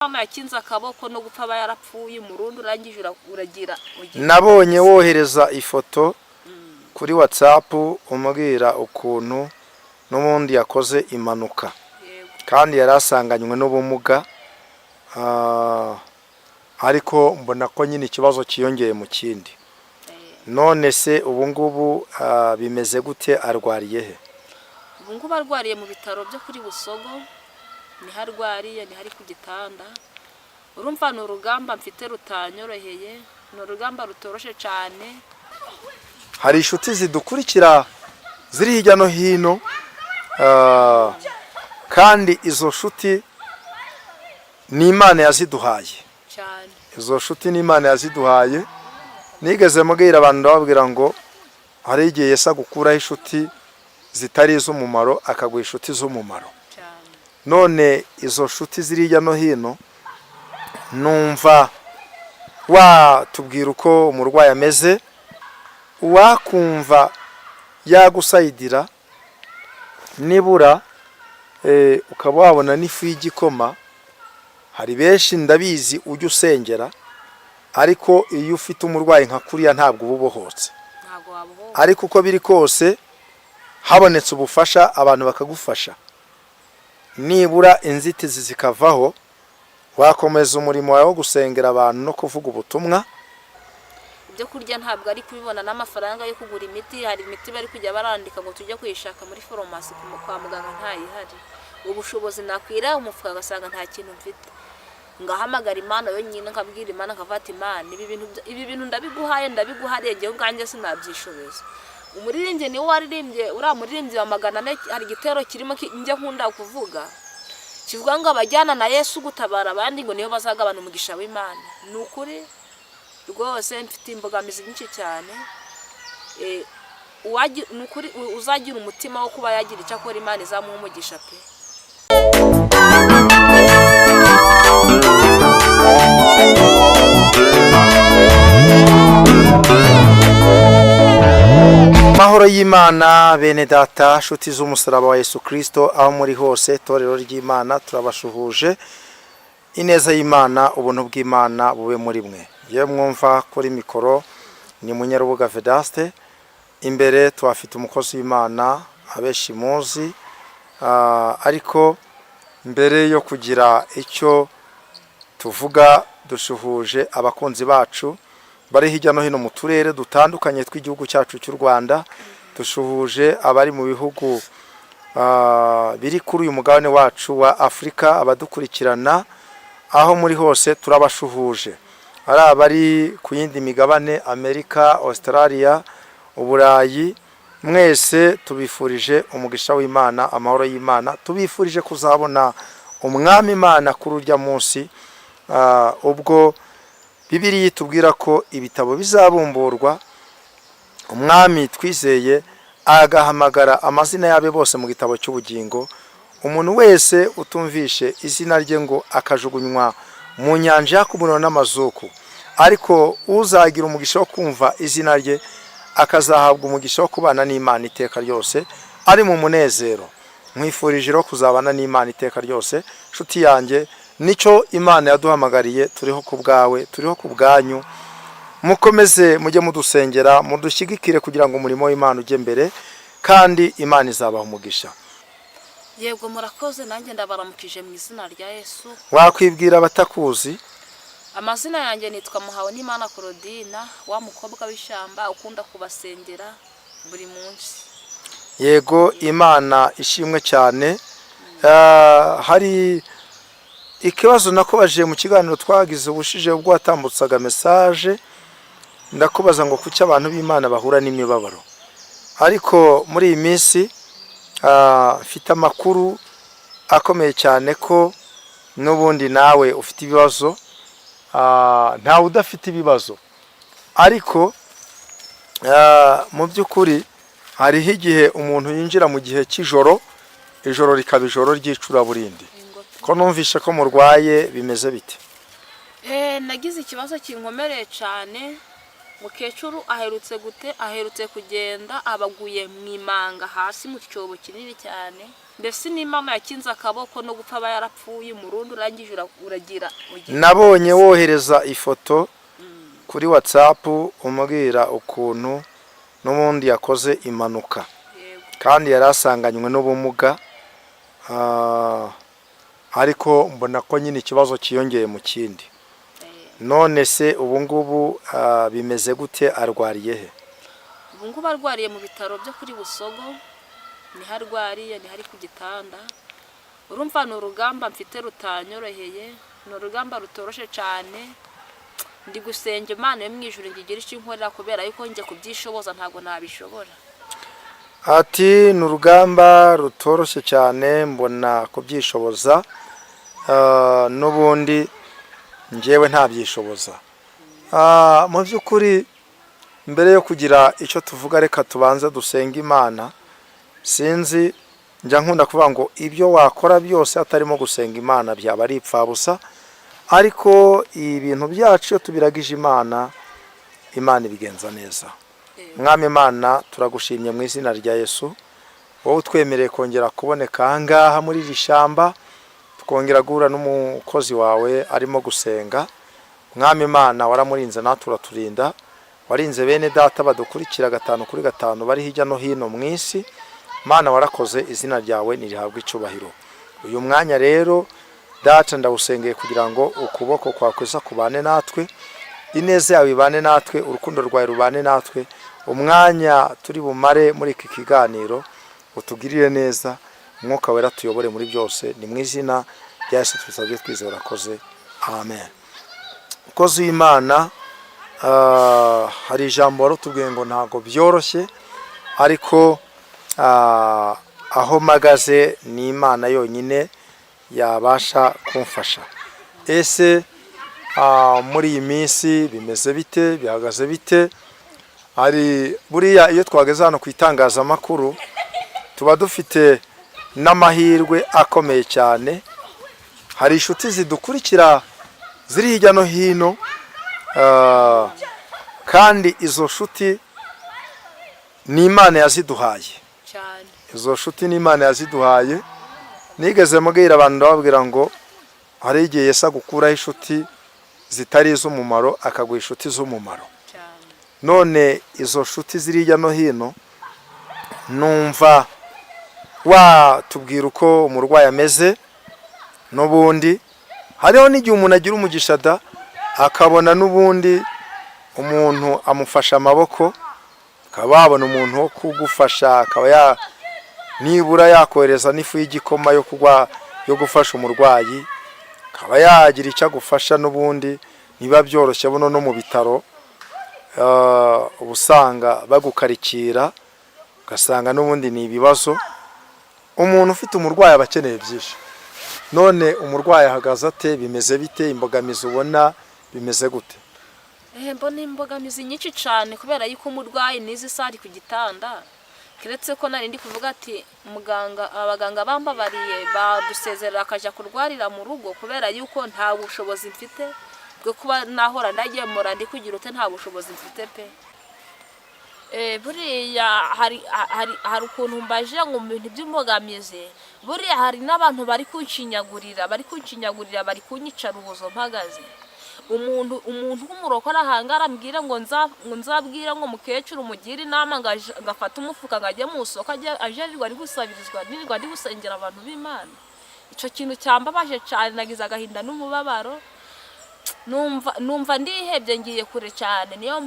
Mama yakinze akaboko no gupfa bayarapfuye umurundi urangije uragira nabonye wohereza ifoto kuri WhatsApp umubwira ukuntu n'ubundi yakoze impanuka kandi yarasanganywe n'ubumuga ariko mbona ko nyine ikibazo kiyongeye mu kindi none se ubu ngubu bimeze gute arwariye he ubu ngubu arwariye mu bitaro byo kuri Busogo ni harwariye ni hari ku gitanda urumva no rugamba mfite rutanyoroheye no rugamba rutoroshe cyane hari inshuti zidukurikira ziri hirya no hino kandi izo nshuti ni Imana yaziduhaye cyane izo nshuti ni Imana yaziduhaye nigeze mubwira abantu ndababwira ngo hari igihe Yesu gukuraho inshuti zitari iz'umumaro akaguha inshuti z'umumaro none izo nshuti ziri hirya no hino numva watubwira uko umurwayi ameze wakumva yagusayidira nibura ukaba wabona n'ifu y'igikoma hari benshi ndabizi ujya usengera ariko iyo ufite umurwayi nka kuriya ntabwo ububohotse ariko uko biri kose habonetse ubufasha abantu bakagufasha nibura inzitizi zikavaho wakomeza umurimo wawe wo gusengera abantu no kuvuga ubutumwa ibyo kurya ntabwo ari kubibona n'amafaranga yo kugura imiti hari imiti bari kujya barandika ngo tujye kwishaka muri farumasi kwa muganga ntayihari ubushobozi nakwira umufuka gasanga nta kintu mfite ngahamagara Imana yo nyine nkabwira Imana nkavata Imana ibi bintu ndabiguhariye ngewe ubwanjye sinabyishobeza umuririmbyi ni waririmbye uramuririmbyi wa magana hari igitero kirimo njye nkunda kuvuga kivuga ngo abajyana na Yesu gutabara abandi ngo niyo bazagabana umugisha w'Imana nukuri rwose mfite imbogamizi nyinshi cyane nukuri uzagira umutima wo kuba yagira icyo akora Imana izamuha umugisha pe Mahoro y'Imana bene data shuti z'umusaraba wa Yesu Kristo aho muri hose torero ry'Imana turabashuhuje ineza y'Imana ubuntu bw'Imana bube muri mwe ye mwumva kuri mikoro ni Munyarubuga Vedaste imbere twafite umukozi w'Imana abeshi muzi ariko mbere yo kugira icyo tuvuga dushuhuje abakunzi bacu bari hirya no hino mu turere dutandukanye tw'igihugu cyacu cy'u Rwanda dushuhuje abari mu bihugu biri kuri uyu mugabane wacu wa Afrika abadukurikirana aho muri hose turabashuhuje ari abari ku yindi migabane Amerika Australia Uburayi mwese tubifurije umugisha w'Imana amahoro y'Imana tubifurije kuzabona umwami Imana kuri urya munsi ubwo Bibiliya itubwira ko ibitabo bizabumburwa umwami twizeye agahamagara amazina yabe bose mu gitabo cy'ubugingo umuntu wese utumvishe izina rye ngo akajugunywa mu nyanja y'akumuriro n'amazuku ariko uzagira umugisha wo kumva izina rye akazahabwa umugisha wo kubana n'Imana iteka ryose ari mu munezero mwifurije ro kuzabana n'Imana iteka ryose nshuti yanjye nico Imana yaduhamagariye turiho ku bwawe turiho ku bwanyu mukomeze mujye mudusengera mudushyigikire kugira ngo umurimo w'Imana ujye mbere kandi Imana izabaha umugisha yego murakoze nanjye ndabaramukije mu izina rya Yesu wakwibwira abatakuzi amazina yanjye nitwa Muhawe n'Imana Claudina wa mukobwa w'ishyamba ukunda kubasengera buri munsi yego Imana ishimwe cyane hari ikibazo nakubaje mu kiganiro twagize ubushije ubwo watambutsaga message ndakubaza ngo kuki abantu b'Imana bahura n'imibabaro ariko muri iyi minsi mfite amakuru akomeye cyane ko n'ubundi nawe ufite ibibazo ntawe udafite ibibazo ariko mu by'ukuri hariho igihe umuntu yinjira mu gihe cy'ijoro ijoro rikaba ijoro ry'icuraburindi ko numvishe ko murwaye bimeze bite nagize ikibazo kinkomereye cyane mukecuru aherutse kugenda abaguye mu imanga hasi mu cyobo kinini cyane, mbese n'Imana yakinze akaboko no gupfa aba yarapfuye, umurundi urangije uragira. Nabonye wohereza ifoto kuri WhatsApp umubwira ukuntu n'ubundi yakoze impanuka kandi yari asanganywe n'ubumuga, ariko mbona ko nyine ikibazo kiyongeye mu kindi. None se ubu ngubu bimeze gute, arwariye he? Ubu ngubu arwariye mu bitaro byo kuri Busogo, niho arwariye, niho ari ku gitanda. Urumva ni urugamba mfite rutanyoroheye, ni urugamba rutoroshe cyane. Ndi gusenga Imana yo mu ijuru ngigira icyo inkorera, kubera yuko njye kubyishoboza ntabwo nabishobora. Ati ni urugamba rutoroshe cyane, mbona kubyishoboza n'ubundi njyewe ntabyishoboza. Mu by'ukuri mbere yo kugira icyo tuvuga, reka tubanze dusenga Imana. Sinzi, njya nkunda kuvuga ngo ibyo wakora byose atarimo gusenga Imana byaba ari ipfabusa, ariko ibintu byacu iyo tubiragije Imana, Imana ibigenza neza. Mwami Imana, turagushimye mu izina rya Yesu, wowe utwemereye kongera kuboneka ahangaha muri iri shyamba, tukongera guhura n'umukozi wawe arimo gusenga. Mwami Imana, waramurinze natwe uraturinda, warinze bene data badukurikira 5 kuri 5 bari hirya no hino mu isi. Mana warakoze, izina ryawe nirihabwe icubahiro. Uyu mwanya rero data ndawusengeye kugira ngo ukuboko kwa kweza kubane natwe, ineze yawe ibane natwe, urukundo rwawe rubane natwe. Umwanya turi bumare muri iki kiganiro utugirire neza, Mwuka wera tuyobore muri byose, ni mu izina rya Yesu tubisabye twizera urakoze, amen. Kozi w'Imana, hari ijambo warutubwiye ngo ntago byoroshye, ariko aho magaze ni Imana yonyine yabasha kumfasha. Ese muri iyi minsi bimeze bite, bihagaze bite? Hari buriya iyo twageze hano ku itangazamakuru tuba dufite n'amahirwe akomeye cyane. Hari inshuti zidukurikira ziri hirya no hino, kandi izo nshuti ni Imana yaziduhaye. Izo nshuti ni Imana yaziduhaye. Nigeze mubwira abantu ndababwira ngo hari igihe Yesu agukuraho inshuti zitari iz'umumaro akaguha inshuti z'umumaro. None izo nshuti ziri hirya no hino, numva watubwira uko umurwayi ameze. N'ubundi hariho n'igihe umuntu agira umugisha da akabona n'ubundi umuntu amufasha amaboko, akaba yabona umuntu wo kugufasha, akaba nibura yakohereza n'ifu y'igikoma yo gufasha umurwayi, akaba yagira icyo agufasha. N'ubundi niba byoroshye buno no mu bitaro ubusanga bagukarikira, ugasanga n'ubundi ni ibibazo. Umuntu ufite umurwayi abakeneye byinshi. None umurwayi ahagaze ate, bimeze bite, imbogamizi ubona bimeze gute? Mbona imbogamizi nyinshi cyane, kubera yuko umurwayi nizi sari ku gitanda, keretse ko nari ndi kuvuga ati abaganga bambabariye badusezerera akajya kurwarira mu rugo, kubera yuko nta bushobozi mfite bwo kuba nahora ndagemura ndi kugira ute, nta bushobozi mfite pe. Buriya hari ukuntu mbaje ngo mu bintu by'umugamize, buriya hari n'abantu bari kunshinyagurira, bari kunyicara ubuzo mpagaze. Umuntu w'umurokora ahangara ambwira ngo nzabwira ngo mukecuru mugire inama ngafata umufuka ngajye mu soko ajerirwa ari gusabirizwa nirirwa ndi gusengera abantu b'Imana. Ico kintu cyambabaje cyane, nagize agahinda n'umubabaro, numva ndihebye ngiye kure cyane. Niyo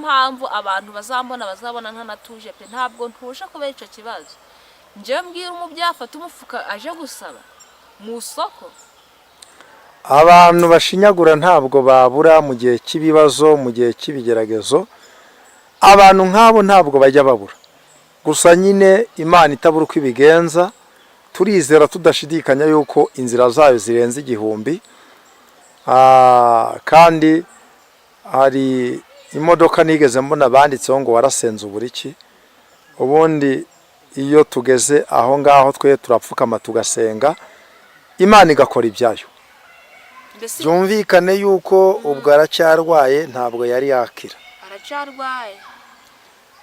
mpamvu abantu bazabona ntanatuje pe, ntabwo ntuje kubera ico kibazo. Nje mbwira umubyeyi afata umufuka aje gusaba mu soko. Abantu bashinyagura ntabwo babura mu gihe cy'ibibazo, mu gihe cy'ibigeragezo. Abantu nk'abo ntabwo bajya babura, gusa nyine Imana itabura uko ibigenza. Turizera tudashidikanya yuko inzira zayo zirenze igihumbi. Kandi hari imodoka nigeze mbona banditseho ngo warasenze uburiki. Ubundi iyo tugeze aho ngaho twe turapfukama tugasenga, Imana igakora ibyayo. mbese byumvikane yuko ubwo aracyarwaye ntabwo yari yakira, aracarwaye.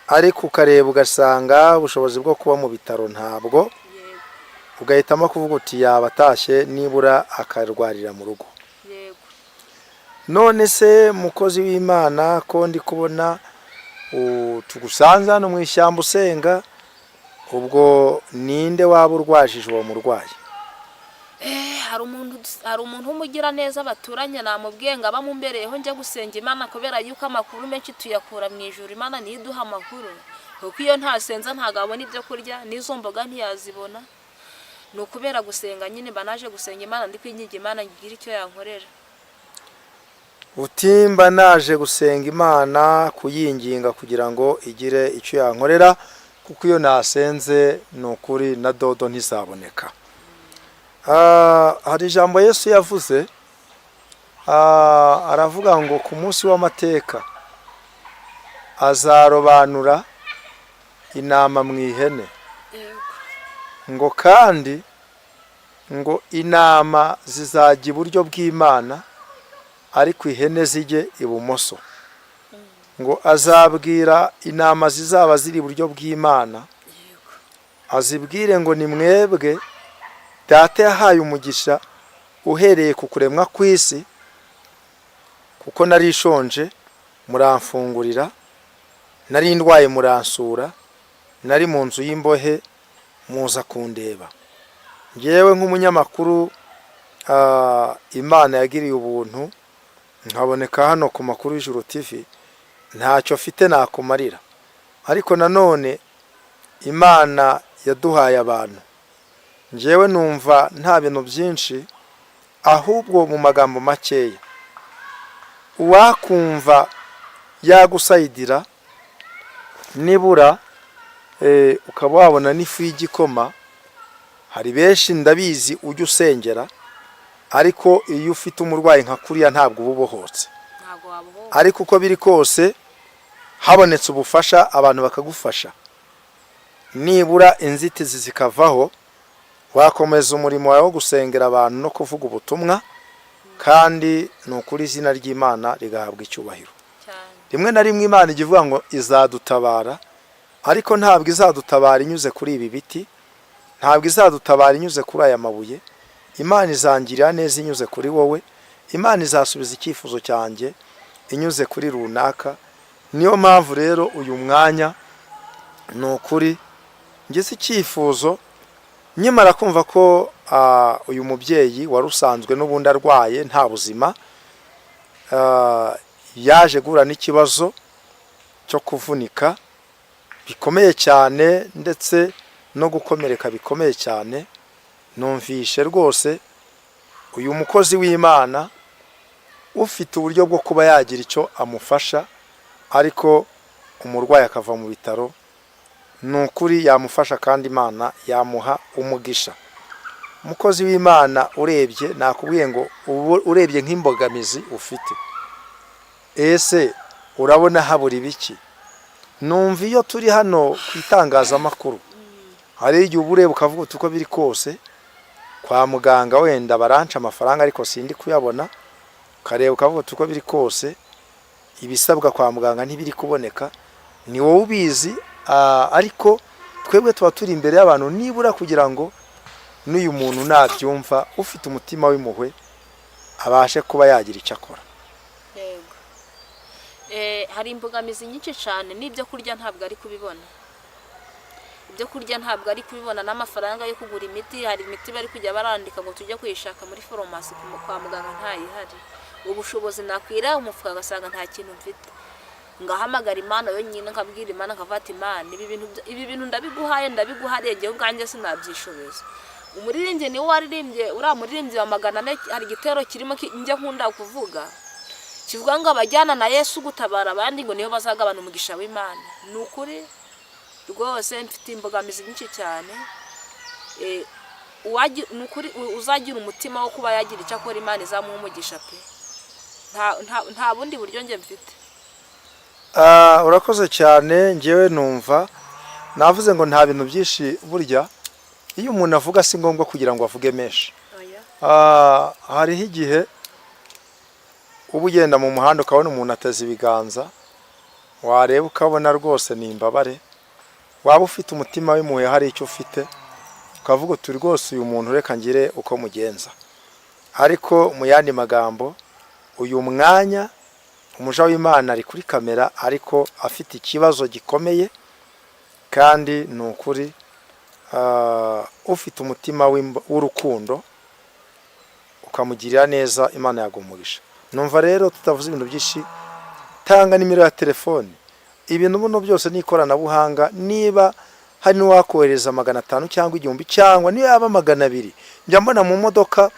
ariko ukareba ugasanga ubushobozi bwo kuba mu bitaro ntabwo, Yego, ugahitamo kuvuga uti yaba atashye nibura akarwarira mu rugo. yego. None se mukozi w'Imana ko ndi kubona tugusanze hano mu ishyamba usenga, ubwo ninde waba urwajije uwo murwayi? Hari umuntu w'umugira neza baturanye, namubwiye ngo abamumbereyeho njya gusenga Imana, kubera yuko amakuru menshi tuyakura mu ijuru. Imana niyo iduha amakuru, kuko iyo ntasenza ntabwo abona ibyo kurya, n'izo mboga ntiyazibona. Ni ukubera gusenga nyine, mba naje gusenga Imana, ndi kwinginga Imana ngira icyo yankorera. Utimba naje gusenga Imana kuyinginga kugira ngo igire icyo yankorera, kuko iyo nasenze ni ukuri na dodo ntizaboneka. Hari ijambo Yesu yavuze, aravuga ngo ku munsi w'amateka azarobanura intama mu ihene, ngo kandi ngo intama zizajya iburyo bw'Imana ariko ihene zijye ibumoso. Ngo azabwira intama zizaba ziri iburyo bw'Imana, azibwire ngo ni mwebwe Data yahaye umugisha uhereye ku kuremwa kw'isi, kuko nari shonje muramfungurira, nari ndwaye muransura, nari mu nzu y'imbohe muza kundeba. Ngewe nk'umunyamakuru Imana yagiriye ubuntu nkaboneka hano ku Makuru y'Ijuru TV, ntacyo mfite nakumarira, ariko nanone Imana yaduhaye abantu. Ngewe numva nta bintu byinshi, ahubwo mu magambo makeya uwakumva yagusayidira nibura ukaba wabona n'ifu y'igikoma. Hari benshi ndabizi ujya usengera, ariko iyo ufite umurwayi nka kuriya ntabwo uba ubohotse. Ariko uko biri kose habonetse ubufasha, abantu bakagufasha, nibura inzitizi zikavaho, wakomeza umurimo wawe wo gusengera abantu no kuvuga ubutumwa, kandi ni ukuri izina ry'Imana rigahabwa icyubahiro. Rimwe na rimwe Imana ijya ivuga ngo izadutabara, ariko ntabwo izadutabara inyuze kuri ibi biti, ntabwo izadutabara inyuze kuri aya mabuye. Imana izangirira neza inyuze kuri wowe, Imana izasubiza icyifuzo cyanjye inyuze kuri runaka. Niyo mpamvu rero uyu mwanya ni ukuri ngeze icyifuzo, nyamara kumva ko uyu mubyeyi wari usanzwe n'ubundi arwaye nta buzima, yaje guhura n'ikibazo cyo kuvunika bikomeye cyane ndetse no gukomereka bikomeye cyane. Numvishe rwose uyu mukozi w'Imana ufite uburyo bwo kuba yagira icyo amufasha, ariko umurwayi akava mu bitaro, ni ukuri yamufasha kandi Imana yamuha umugisha. Umukozi w'Imana urebye, nakubwiye ngo urebye nk'imbogamizi ufite, ese urabona habura ibiki? Numva iyo turi hano ku itangazamakuru hari igihe uba ureba ukavuga uti uko biri kose kwa muganga wenda baranca amafaranga ariko sindi kuyabona, ukareba ukavuga uti uko biri kose ibisabwa kwa muganga ntibiri kuboneka. Ni wowe ubizi, ariko twebwe tuba turi imbere y'abantu nibura kugira ngo n'uyu muntu nabyumva ufite umutima w'impuhwe abashe kuba yagira icyo akora. Hari imbogamizi nyinshi cyane, n'ibyo kurya ntabwo ari kubibona. Ibyo kurya ntabwo ari kubibona, n'amafaranga yo kugura imiti, hari imiti bari kujya barandika ngo tujye kuyishaka muri farumasi kwa muganga ntayihari. Ubushobozi nakwira umufuka agasanga nta kintu mfite, ngahamagara Imana yonyine, nkabwira Imana nkavata Imana ibi bintu ndabiguhariye, njyewe ubwanjye sinabyishoboza. Umuririmbyi niwe waririmbye, uriya muririmbyi wa Magana ane, hari igitero kirimo njya nkunda kuvuga kivuga ngo abajyana na Yesu gutabara abandi ngo niyo bazagabana umugisha w'Imana. Ni ukuri rwose mfite imbogamizi nyinshi cyane. Ni ukuri uzagira umutima wo kuba yagira icyo akora, Imana izamuha umugisha pe. Nta bundi buryo njye mfite. Urakoze cyane. Ngewe numva navuze ngo nta bintu byinshi burya, iyo umuntu avuga si ngombwa kugira ngo avuge menshi. Hariho igihe uba ugenda mu muhanda ukabona umuntu ateze ibiganza, wareba ukabona rwose ni imbabare, waba ufite umutima w'impuhwe hari icyo ufite ukavuga uti rwose uyu muntu reka ngire uko mugenza. Ariko mu yandi magambo, uyu mwanya umuja w'Imana ari kuri kamera ariko afite ikibazo gikomeye, kandi ni ukuri ufite umutima w'urukundo ukamugirira neza, Imana yagumugisha. Numva rero tutavuze ibintu byinshi, tanga nimero ya telefone. Ibintu buno byose ni ikoranabuhanga, niba hari n'uwakohereza 500 cyangwa 1000 cyangwa niyo yaba 200, njya mbona mu modoka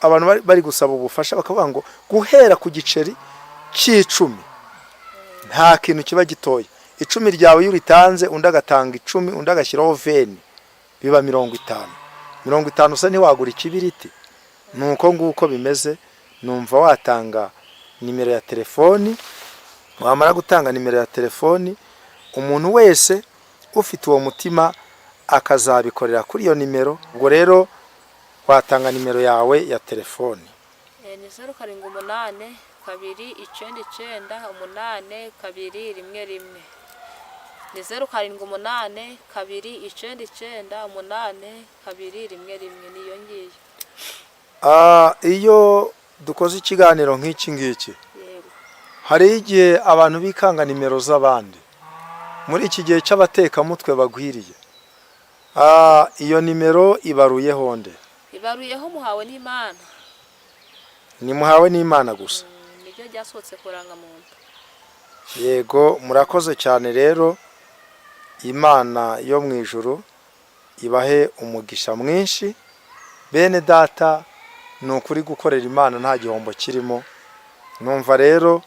abantu bari gusaba ubufasha bakavuga ngo guhera ku giceri c'10 nta kintu kiba gitoya. 10 ryawe iyo uritanze undi agatanga 10, undi agashyiraho 20, biba 50. 50 usa ntiwagura ikibiriti. Nuko nguko bimeze. Numva watanga nimero ya telefoni, wamara gutanga nimero ya telefoni, umuntu wese ufite uwo mutima akazabikorera kuri iyo nimero. Ubwo rero watanga nimero yawe ya telefoni. Ni 078 299 8 211. Ni 078 299 8 211. Niyo ngiye. Iyo dukoze ikiganiro nk'iki ngiki, hari igihe abantu bikanga nimero z'abandi. Muri iki gihe cy'abatekamutwe bagwiriye, iyo nimero ibaruyeho nde? Ibaruyeho muhawe n'Imana. Ni muhawe n'Imana gusa. Nibyo byasotse kuranga muntu. Yego, murakoze cyane rero. Imana yo mu ijuru ibahe umugisha mwinshi. Bene data, ni ukuri gukorera Imana nta gihombo kirimo. Numva rero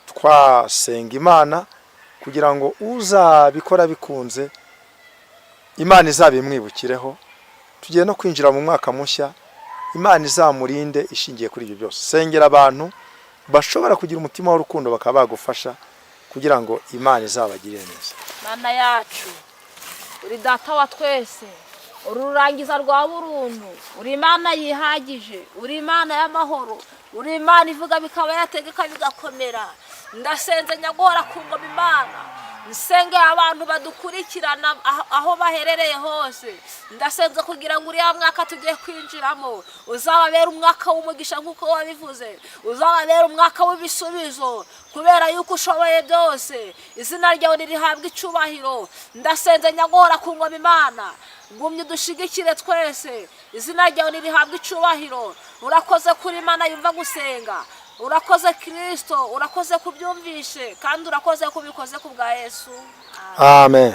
twasenga Imana kugira ngo uzabikora bikunze, Imana izabimwibukireho. Tugiye no kwinjira mu mwaka mushya, Imana izamurinde ishingiye kuri ibyo byose. Sengera abantu bashobora kugira umutima w'urukundo bakaba bagufasha kugira ngo Imana izabagirire neza. Mana yacu, uri data wa twese, ururangiza rwa burundu, uri Imana yihagije, uri Imana y'amahoro, uri Imana ivuga bikaba yategeka bigakomera. Ndasenze nyagora ku ngoma Imana, nsenge abantu badukurikirana aho baherereye hose. Ndasenze kugira ngo uriya mwaka tugiye kwinjiramo uzababera umwaka w'umugisha nk'uko wabivuze, uzababera umwaka w'ibisubizo, kubera yuko ushoboye byose. Izina ryawe nirihabwe icyubahiro. Ndasenze nyagora ku ngoma Imana, gumye dushigikire twese. Izina ryawe nirihabwe icyubahiro. Urakoze kuri Imana yumva gusenga, urakoze Kristo, urakoze kubyumvishe, kandi urakoze kubikoze ku bwa Yesu. Amen.